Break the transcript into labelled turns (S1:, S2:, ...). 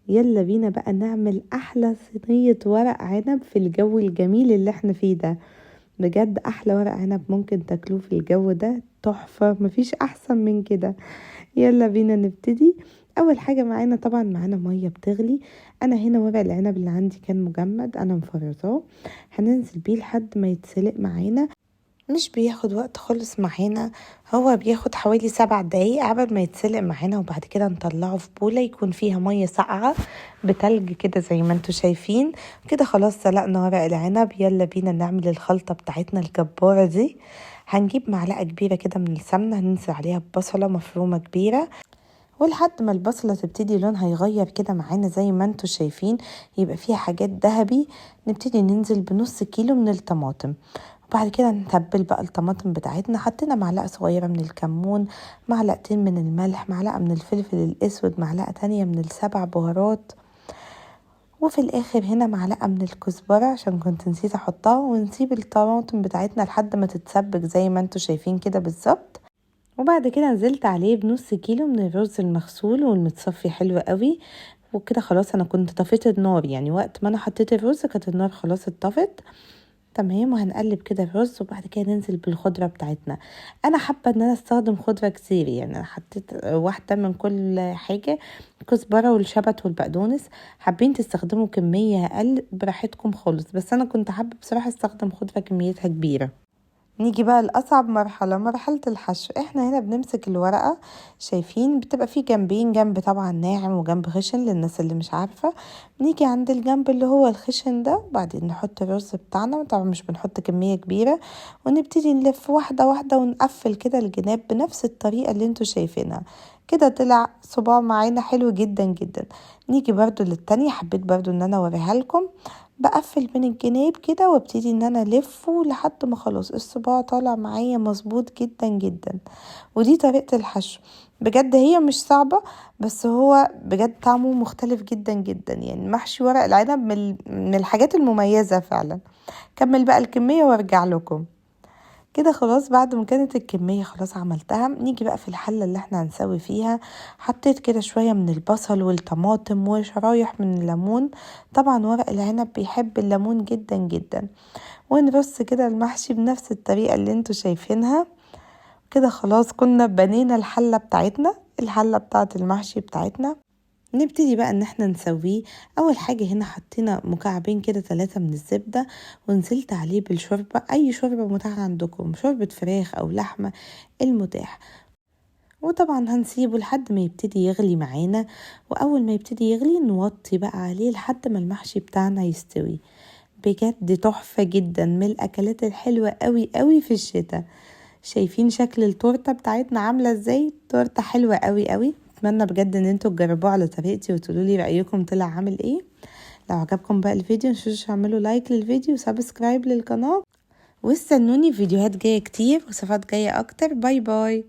S1: يلا بينا بقى نعمل احلى صينية ورق عنب في الجو الجميل اللي احنا فيه ده. بجد احلى ورق عنب ممكن تاكلوه في الجو ده، تحفة، مفيش احسن من كده. يلا بينا نبتدي. اول حاجة معانا مية بتغلي. انا هنا ورق العنب اللي عندي كان مجمد، انا مفرزاه، هننزل بيه لحد ما يتسلق معانا. مش بياخد وقت خالص معانا، هو بياخد حوالي 7 دقايق عبال ما يتسلق معانا، وبعد كده نطلعه في بولة يكون فيها مية ساقعة بتلج كده زي ما انتوا شايفين كده. خلاص سلقنا ورق العنب، يلا بينا نعمل الخلطة بتاعتنا الجبارة دي. هنجيب معلقة كبيرة كده من السمنة، هننزل عليها ببصلة مفرومة كبيرة، ولحد ما البصلة تبتدي لونها يغير كده معانا زي ما انتوا شايفين، يبقى فيها حاجات ذهبي. نبتدي ننزل بنص كيلو من الطماطم، وبعد كده نتبل بقى الطماطم بتاعتنا. حطينا معلقة صغيرة من الكمون، معلقتين من الملح، معلقة من الفلفل الأسود، معلقة تانية من السبع بهارات، وفي الآخر هنا معلقة من الكزبرة عشان كنت نسيت أحطها. ونسيب الطماطم بتاعتنا لحد ما تتسبك زي ما انتوا شايفين كده بالظبط. وبعد كده نزلت عليه بنص كيلو من الرز المغسول والمتصفي حلو قوي. وكده خلاص انا كنت طفيت النار، يعني وقت ما انا حطيت الرز كانت النار خلاص اتطفت. تمام، وهنقلب كده الرز، وبعد كده ننزل بالخضرة بتاعتنا. انا حابة ان انا استخدم خضرة كتير، يعني انا حطيت واحدة من كل حاجة، الكزبرة والشبت والبقدونس. حابين تستخدموا كمية اقل براحتكم خالص، بس انا كنت حابة بصراحة استخدم خضرة كميتها كبيرة. نيجي بقى لأصعب مرحلة الحشو. احنا هنا بنمسك الورقة، شايفين بتبقى فيه جنبين، جنب طبعا ناعم وجنب خشن للناس اللي مش عارفة. بنيجي عند الجنب اللي هو الخشن ده، بعدين نحط الرز بتاعنا، طبعا مش بنحط كمية كبيرة، ونبتدي نلف واحدة واحدة ونقفل كده الجناب بنفس الطريقة اللي انتوا شايفينها كده. طلع صباع معانا حلو جدا جدا. نيجي برضو للتانية، حبيت برضو ان انا اوريها لكم. بقفل من الجناب كده وابتدي ان انا الفه لحد ما خلاص الصباع طالع معايا مظبوط جدا جدا. ودي طريقة الحشو، بجد هي مش صعبة، بس هو بجد طعمه مختلف جدا جدا. يعني محشي ورق العنب من الحاجات المميزة فعلا. كمل بقى الكمية وارجع لكم. كده خلاص بعد ما كانت الكمية خلاص عملتها، نيجي بقى في الحلة اللي احنا هنسوي فيها. حطيت كده شوية من البصل والطماطم وشرايح من الليمون، طبعا ورق العنب بيحب الليمون جدا جدا. ونرص كده المحشي بنفس الطريقة اللي انتوا شايفينها كده. خلاص كنا بنينا الحلة بتاعتنا، الحلة بتاعت المحشي بتاعتنا. نبتدي بقى ان احنا نسويه. اول حاجة هنا حطينا مكعبين كده 3 من الزبدة، ونزلت عليه بالشوربة، اي شوربة متاحة عندكم، شوربة فراخ او لحمة المتاح. وطبعا هنسيبه لحد ما يبتدي يغلي معانا، واول ما يبتدي يغلي نوطي بقى عليه لحد ما المحشي بتاعنا يستوي. بجد تحفة جدا، من الاكلات الحلوة قوي قوي في الشتاء. شايفين شكل التورته بتاعتنا عامله ازاي؟ تورته حلوه قوي قوي. اتمنى بجد ان انتوا تجربوها على طريقتي وتقولوا لي رايكم طلع عامل ايه. لو عجبكم بقى الفيديو متنسوش تعملوا لايك للفيديو وسبسكرايب للقناه، واستنوني فيديوهات جايه كتير وصفات جايه اكتر. باي باي.